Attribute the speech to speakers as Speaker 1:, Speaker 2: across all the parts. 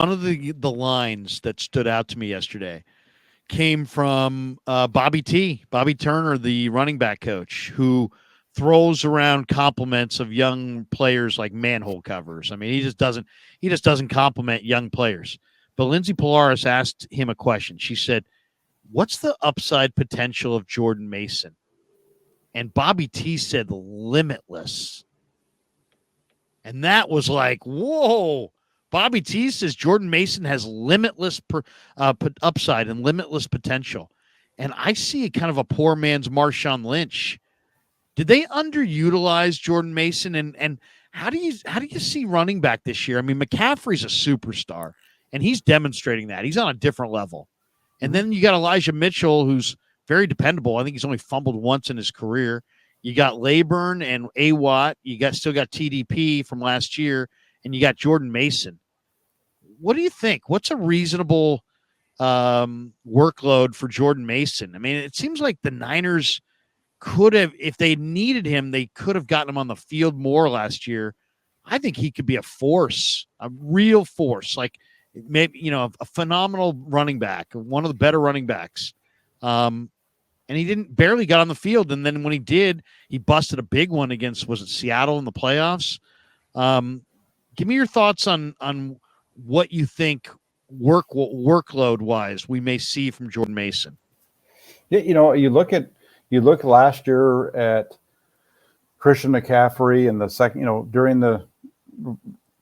Speaker 1: one of the lines that stood out to me yesterday came from Bobby Turner, the running back coach, who throws around compliments of young players like manhole covers. I mean, he just doesn't compliment young players. But Lindsay Polaris asked him a question. She said, "What's the upside potential of Jordan Mason?" And Bobby T said, "Limitless." And that was like, whoa. Bobby T says Jordan Mason has limitless upside and limitless potential. And I see kind of a poor man's Marshawn Lynch. Did they underutilize Jordan Mason? And how do you see running back this year? I mean, McCaffrey's a superstar, and he's demonstrating that. He's on a different level. And then you got Elijah Mitchell, who's very dependable. I think he's only fumbled once in his career. You got Leyburn and A Watt. Still got TDP from last year, and you got Jordan Mason. What do you think? What's a reasonable workload for Jordan Mason? I mean, it seems like the Niners could have, if they needed him, they could have gotten him on the field more last year. I think he could be a force, a real force, like maybe a phenomenal running back, one of the better running backs. And he didn't barely got on the field, and then when he did, he busted a big one against, was it Seattle in the playoffs? Give me your thoughts on what you think workload wise we may see from Jordan Mason.
Speaker 2: Yeah, you look last year at Christian McCaffrey and the second, during the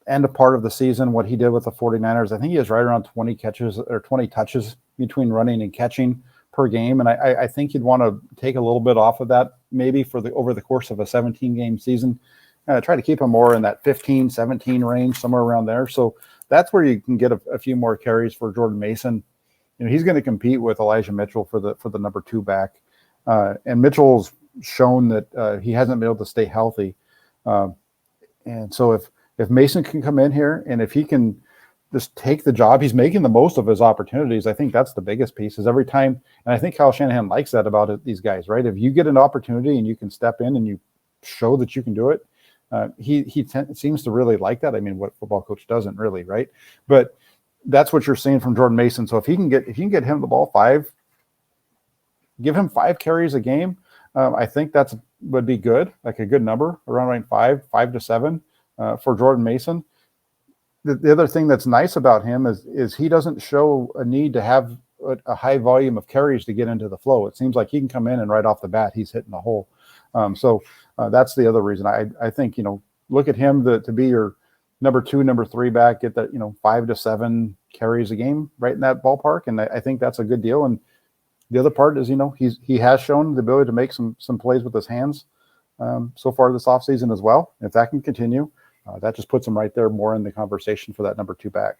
Speaker 2: end of part of the season, what he did with the 49ers. I think he was right around 20 catches or 20 touches between running and catching per game. And I think you'd want to take a little bit off of that maybe over the course of a 17-game season. Try to keep him more in that 15, 17 range, somewhere around there. So that's where you can get a few more carries for Jordan Mason. He's going to compete with Elijah Mitchell for the number 2 back. And Mitchell's shown that he hasn't been able to stay healthy. And so if Mason can come in here and if he can just take the job, he's making the most of his opportunities. I think that's the biggest piece is every time. And I think Kyle Shanahan likes that about these guys, right? If you get an opportunity and you can step in and you show that you can do it, he seems to really like that. I mean, what football coach doesn't really, right? But that's what you're seeing from Jordan Mason. So if you can get him the ball 5, give him 5 carries a game. I think would be good, like a good number around 5 to 7 for Jordan Mason. The other thing that's nice about him is he doesn't show a need to have a high volume of carries to get into the flow. It seems like he can come in and right off the bat he's hitting the hole. So that's the other reason. I think look at him to be your number 2, number 3 back, get that 5 to 7 carries a game right in that ballpark, and I think that's a good deal. And the other part is he has shown the ability to make some plays with his hands so far this offseason as well. If that can continue, that just puts him right there more in the conversation for that number 2 back.